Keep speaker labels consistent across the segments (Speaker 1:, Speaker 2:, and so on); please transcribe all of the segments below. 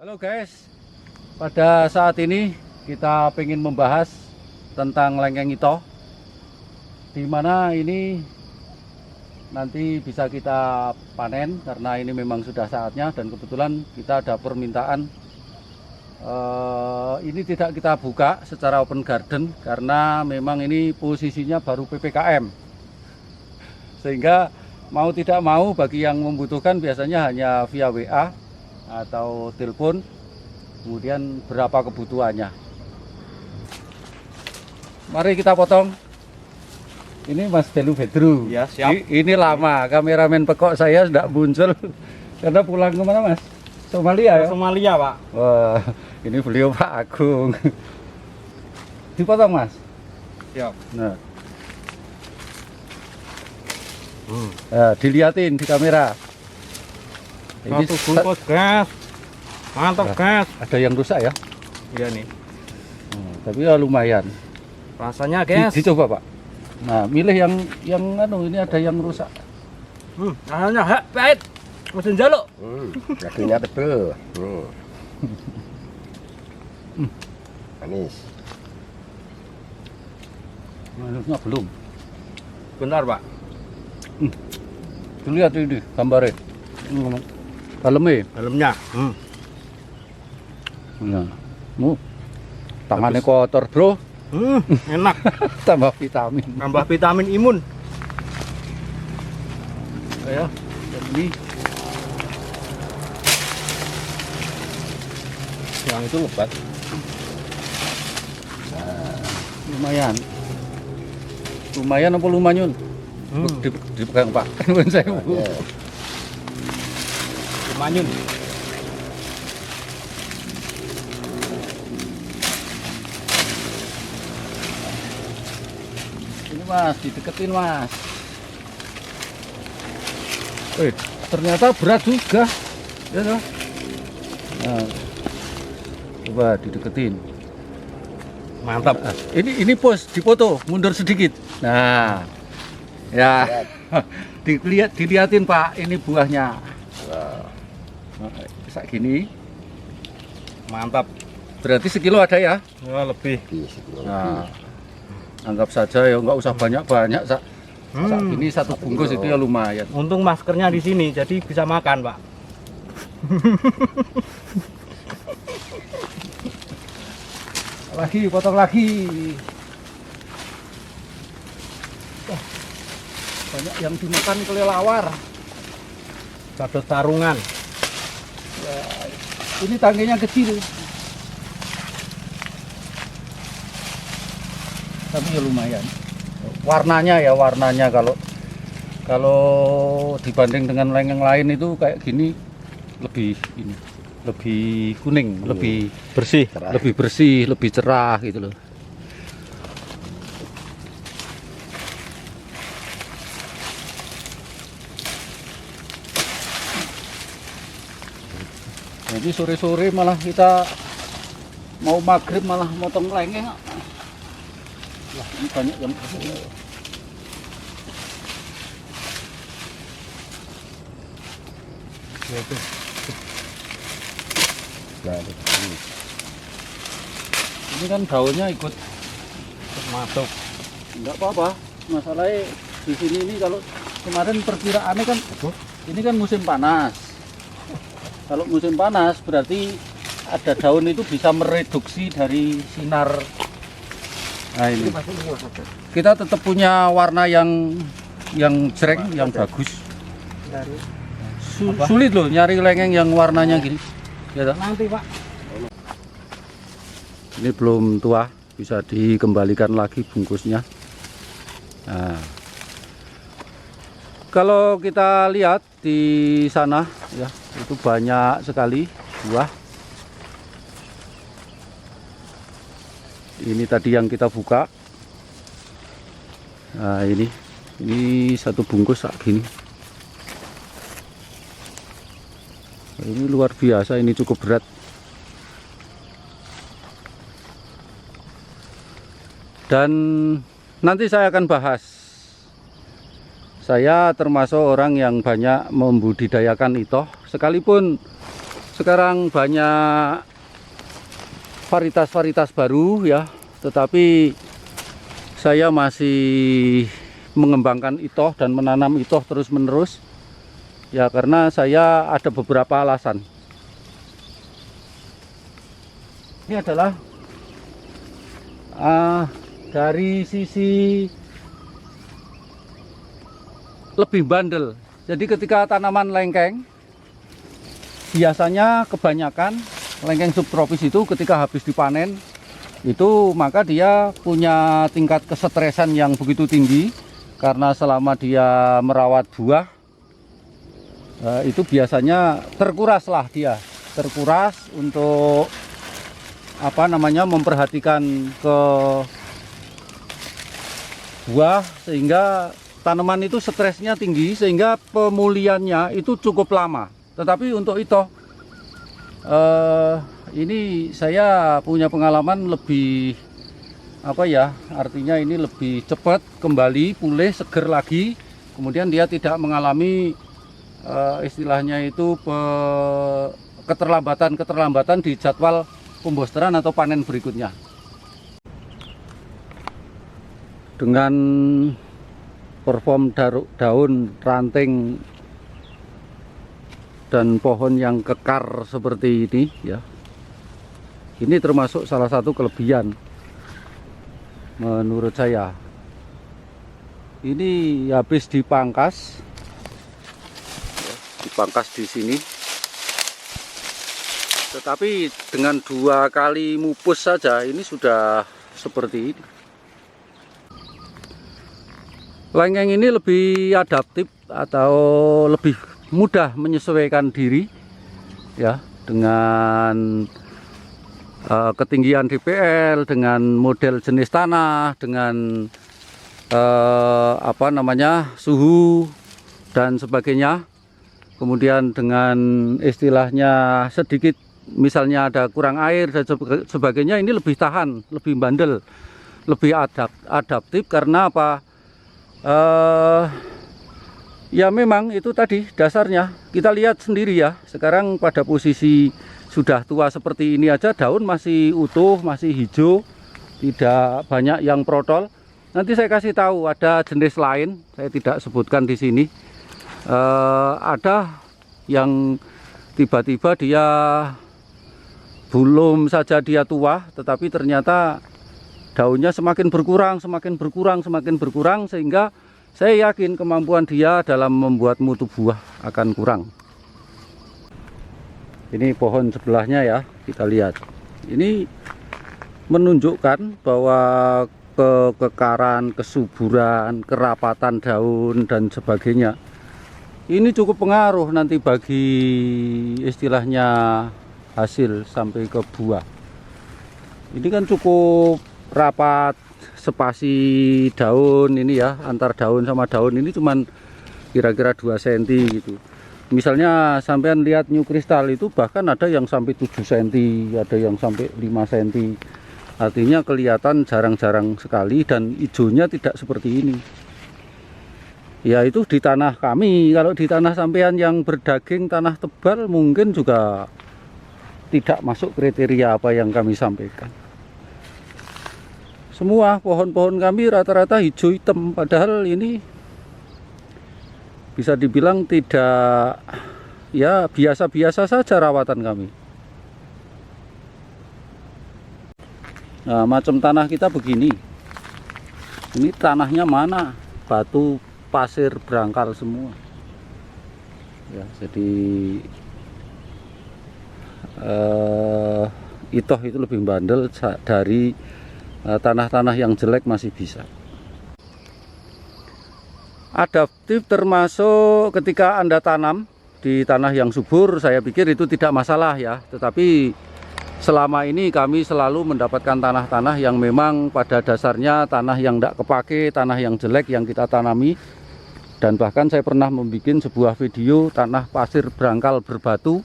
Speaker 1: Halo guys, pada saat ini kita ingin membahas tentang lengkeng ito, di mana ini nanti bisa kita panen karena ini memang sudah saatnya, dan kebetulan kita ada permintaan. Ini tidak kita buka secara open garden karena memang ini posisinya baru PPKM, sehingga mau tidak mau bagi yang membutuhkan biasanya hanya via WA atau telepon, kemudian berapa kebutuhannya. Mari kita potong. Ini Mas Belu Bedru.
Speaker 2: Ya, siap.
Speaker 1: Ini lama kameramen pekok saya tidak muncul karena pulang kemana Mas? Somalia ya?
Speaker 2: Somalia, Pak.
Speaker 1: Wah, ini beliau Pak Agung. Dipotong Mas.
Speaker 2: Siap.
Speaker 1: Nah, nah dilihatin di kamera. Ini
Speaker 2: Satu bungkus gas. Mantap, gas.
Speaker 1: ada yang rusak ya?
Speaker 2: Iya nih.
Speaker 1: Tapi ya lumayan.
Speaker 2: Rasanya, gas.
Speaker 1: Dicoba Pak. Nah, milih yang anu, ini ada yang rusak.
Speaker 2: Rasanya pahit. Mesin jaluk.
Speaker 3: Kakinya tebel. Manis.
Speaker 1: Manisnya belum.
Speaker 2: Benar, Pak.
Speaker 1: Lihat ini gambarnya. Dalamnya.
Speaker 2: Dalamnya.
Speaker 1: Nah, tangannya kotor bro.
Speaker 2: Enak.
Speaker 1: Tambah vitamin.
Speaker 2: Tambah vitamin imun.
Speaker 1: Ya, ini
Speaker 2: Yang itu lebat.
Speaker 1: lumayan. Lumayan apa lumayan? Dipegang Pak. Nuwun sewu.
Speaker 2: Lumayan.
Speaker 1: Ini Mas, dideketin Mas. Ternyata berat juga. Ya toh? Nah, coba dideketin.
Speaker 2: Mantap.
Speaker 1: Nah, ini pos dipoto, mundur sedikit. Nah, ya. Dilihatin Pak, ini buahnya. Kayak gini.
Speaker 2: Mantap.
Speaker 1: Berarti sekilo ada ya?
Speaker 2: Ya, lebih.
Speaker 1: Nah, anggap saja ya nggak usah banyak-banyak. Sak ini satu bungkus itu ya lumayan.
Speaker 2: Untung maskernya di sini, jadi bisa makan, Pak.
Speaker 1: Lagi, potong lagi. Wah, banyak yang dimakan kelelawar.
Speaker 2: Cadot sarungan.
Speaker 1: Ini tangkainya kecil. Tapi ya lumayan. Warnanya kalau dibanding dengan lengkeng lain itu kayak gini lebih kuning, lebih
Speaker 2: Bersih.
Speaker 1: lebih bersih, lebih cerah gitu loh. Jadi sore-sore malah kita mau maghrib malah motong lengkeng. Wah, ini banyak yang ini kan daunnya ikut
Speaker 2: Masuk.
Speaker 1: enggak apa-apa. Masalahnya di sini ini kalau kemarin perkiraannya kan ini kan musim panas. Kalau musim panas berarti ada daun itu bisa mereduksi dari sinar. Nah ini kita tetap punya warna yang cereng, yang bagus. Sulit loh nyari lengkeng yang warnanya gini. Ya toh?
Speaker 2: Nanti, Pak.
Speaker 1: Ini belum tua, bisa dikembalikan lagi bungkusnya. Nah, kalau kita lihat di sana ya, itu banyak sekali buah. Ini tadi yang kita buka. Nah, ini satu bungkus kayak gini. Ini luar biasa, ini cukup berat. Dan nanti saya akan bahas. Saya termasuk orang yang banyak membudidayakan ito, sekalipun sekarang banyak varietas-varietas baru ya, tetapi saya masih mengembangkan itoh dan menanam itoh terus-menerus ya, karena saya ada beberapa alasan. Ini adalah dari sisi lebih bandel. Jadi ketika tanaman lengkeng, biasanya kebanyakan lengkeng subtropis itu ketika habis dipanen itu, maka dia punya tingkat kesetresan yang begitu tinggi karena selama dia merawat buah itu biasanya terkuraslah dia, terkuras untuk memperhatikan ke buah, sehingga tanaman itu stresnya tinggi sehingga pemulihannya itu cukup lama. Tetapi untuk itu ini saya punya pengalaman lebih artinya ini lebih cepat kembali pulih, seger lagi, kemudian dia tidak mengalami istilahnya itu keterlambatan di jadwal pembosteran atau panen berikutnya. Dengan perform daun, ranting dan pohon yang kekar seperti ini ya, ini termasuk salah satu kelebihan menurut saya. Ini habis dipangkas di sini, tetapi dengan 2 kali mupus saja ini sudah seperti ini. Lengkeng ini lebih adaptif atau lebih mudah menyesuaikan diri ya dengan ketinggian DPL, dengan model jenis tanah, dengan suhu dan sebagainya. Kemudian dengan istilahnya sedikit misalnya ada kurang air dan sebagainya, ini lebih tahan, lebih bandel, lebih adaptif karena apa? Ya memang itu tadi dasarnya. Kita lihat sendiri ya, sekarang pada posisi sudah tua seperti ini aja daun masih utuh, masih hijau, tidak banyak yang protol. Nanti saya kasih tahu ada jenis lain, saya tidak sebutkan di sini. Ada yang tiba-tiba dia belum saja dia tua, tetapi ternyata daunnya semakin berkurang, sehingga saya yakin kemampuan dia dalam membuat mutu buah akan kurang. Ini pohon sebelahnya ya, kita lihat. Ini menunjukkan bahwa kekekaran, kesuburan, kerapatan daun dan sebagainya ini cukup pengaruh nanti bagi istilahnya hasil sampai ke buah. Ini kan cukup rapat spasi daun ini ya, antar daun sama daun ini cuman kira-kira 2 cm gitu. Misalnya sampean lihat new crystal itu bahkan ada yang sampai 7 cm, ada yang sampai 5 cm. Artinya kelihatan jarang-jarang sekali dan hijaunya tidak seperti ini. Ya itu di tanah kami, kalau di tanah sampean yang berdaging, tanah tebal mungkin juga tidak masuk kriteria apa yang kami sampaikan. Semua pohon-pohon kami rata-rata hijau hitam, padahal ini bisa dibilang tidak, ya biasa-biasa saja rawatan kami. Nah, macam tanah kita begini. Ini tanahnya mana? Batu pasir berangkal semua. Ya, jadi itoh itu lebih bandel dari tanah-tanah yang jelek masih bisa. Adaptif termasuk ketika Anda tanam di tanah yang subur, saya pikir itu tidak masalah ya. Tetapi selama ini kami selalu mendapatkan tanah-tanah yang memang pada dasarnya tanah yang tidak kepake, tanah yang jelek yang kita tanami. Dan bahkan saya pernah membuat sebuah video tanah pasir berangkal berbatu,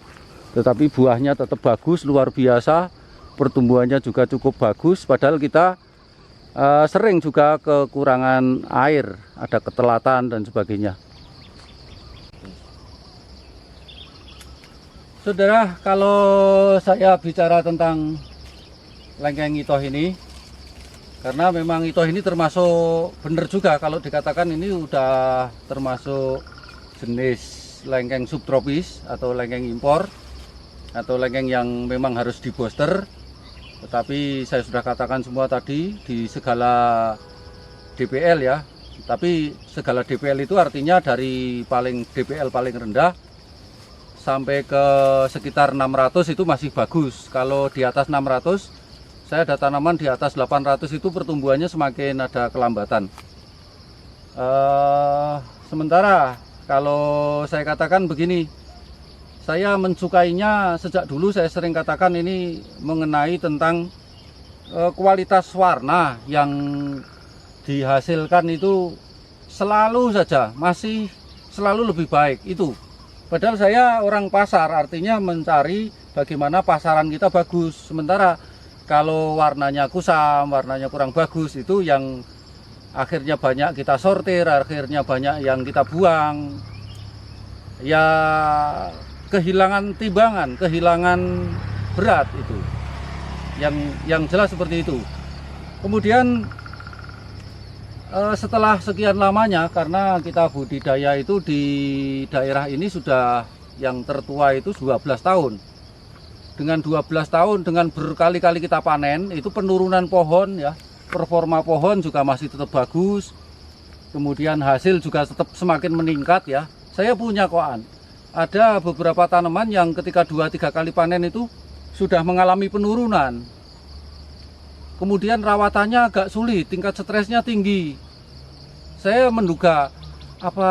Speaker 1: tetapi buahnya tetap bagus, luar biasa, pertumbuhannya juga cukup bagus. Padahal kita sering juga kekurangan air, ada ketelatan dan sebagainya. Saudara, kalau saya bicara tentang lengkeng itoh ini, karena memang itoh ini termasuk benar juga kalau dikatakan ini udah termasuk jenis lengkeng subtropis atau lengkeng impor atau lengkeng yang memang harus di booster. Tetapi saya sudah katakan semua tadi di segala DPL ya. Tapi segala DPL itu artinya dari DPL paling rendah sampai ke sekitar 600 itu masih bagus. Kalau di atas 600, saya ada tanaman di atas 800 itu pertumbuhannya semakin ada kelambatan. Sementara kalau saya katakan begini, saya mencukainya sejak dulu. Saya sering katakan ini mengenai tentang kualitas warna yang dihasilkan itu selalu saja masih selalu lebih baik itu. Padahal saya orang pasar, artinya mencari bagaimana pasaran kita bagus. Sementara kalau warnanya kusam, warnanya kurang bagus, itu yang akhirnya banyak kita sortir, akhirnya banyak yang kita buang. Ya kehilangan timbangan, kehilangan berat itu. Yang jelas seperti itu. Kemudian setelah sekian lamanya, karena kita budidaya itu di daerah ini sudah yang tertua itu 12 tahun. Dengan 12 tahun, dengan berkali-kali kita panen, itu penurunan pohon ya, performa pohon juga masih tetap bagus. Kemudian hasil juga tetap semakin meningkat ya. Saya punya koan, ada beberapa tanaman yang ketika 2-3 kali panen itu sudah mengalami penurunan. Kemudian rawatannya agak sulit, tingkat stresnya tinggi. Saya menduga apa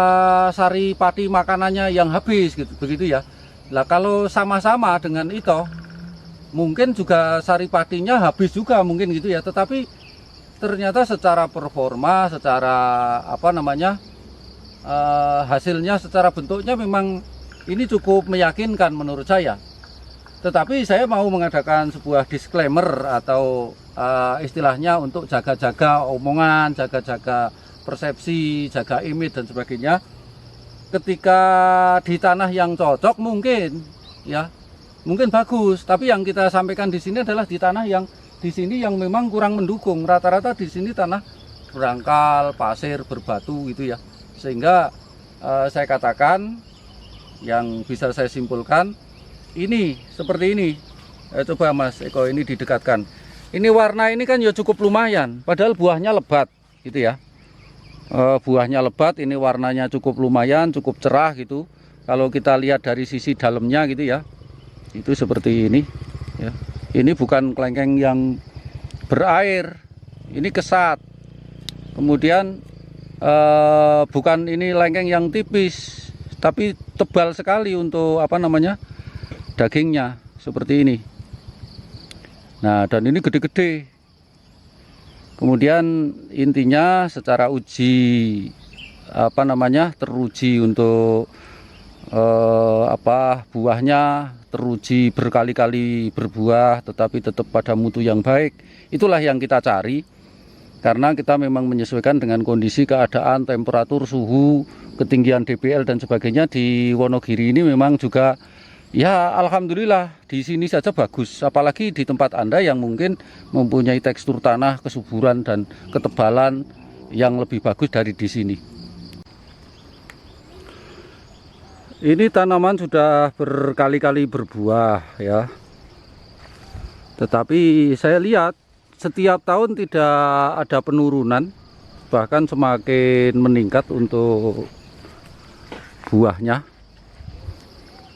Speaker 1: sari pati makanannya yang habis gitu, begitu ya. Lah kalau sama-sama dengan itu, mungkin juga sari patinya habis juga mungkin gitu ya. Tetapi ternyata secara performa, secara hasilnya, secara bentuknya memang ini cukup meyakinkan menurut saya. Tetapi saya mau mengadakan sebuah disclaimer atau istilahnya untuk jaga-jaga omongan, jaga-jaga persepsi, jaga image dan sebagainya. Ketika di tanah yang cocok mungkin ya, mungkin bagus, tapi yang kita sampaikan di sini adalah di tanah yang di sini yang memang kurang mendukung. Rata-rata di sini tanah berangkal, pasir, berbatu gitu ya. Sehingga saya katakan yang bisa saya simpulkan ini seperti ini. Coba Mas Eko ini didekatkan. Ini warna ini kan ya cukup lumayan, padahal buahnya lebat gitu ya. Buahnya lebat, ini warnanya cukup lumayan, cukup cerah gitu. Kalau kita lihat dari sisi dalamnya gitu ya, itu seperti ini ya. Ini bukan kelengkeng yang berair, ini kesat. Kemudian bukan ini lengkeng yang tipis, tapi tebal sekali untuk dagingnya seperti ini. Nah, dan ini gede-gede. Kemudian intinya secara teruji untuk buahnya, teruji berkali-kali berbuah tetapi tetap pada mutu yang baik. Itulah yang kita cari, karena kita memang menyesuaikan dengan kondisi keadaan, temperatur, suhu, ketinggian DPL dan sebagainya. Di Wonogiri ini memang juga ya alhamdulillah di sini saja bagus, apalagi di tempat Anda yang mungkin mempunyai tekstur tanah, kesuburan dan ketebalan yang lebih bagus dari di sini. Ini tanaman sudah berkali-kali berbuah ya. Tetapi saya lihat setiap tahun tidak ada penurunan, bahkan semakin meningkat untuk buahnya.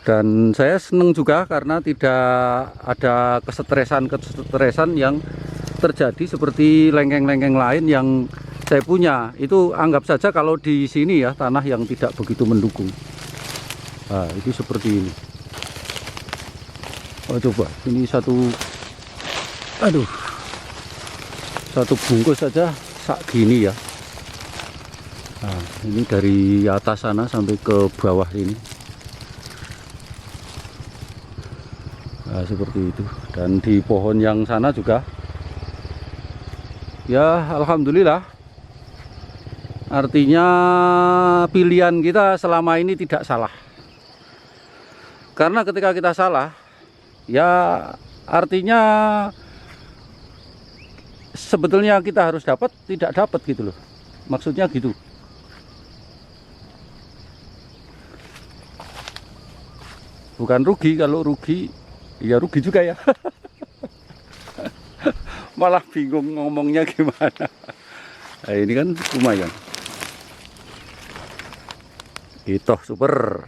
Speaker 1: Dan saya senang juga karena tidak ada kesetresan yang terjadi seperti lengkeng-lengkeng lain yang saya punya. Itu anggap saja kalau di sini ya tanah yang tidak begitu mendukung. Nah, itu seperti ini. Oh, coba ini satu bungkus saja sak gini ya. Nah, ini dari atas sana sampai ke bawah ini. Nah, seperti itu. Dan di pohon yang sana juga ya alhamdulillah, artinya pilihan kita selama ini tidak salah. Karena ketika kita salah, ya artinya sebetulnya kita harus dapat, tidak dapat gitu loh. Maksudnya gitu. Bukan rugi, kalau rugi, ya rugi juga ya. Malah bingung ngomongnya gimana. Nah, ini kan lumayan. Itu super.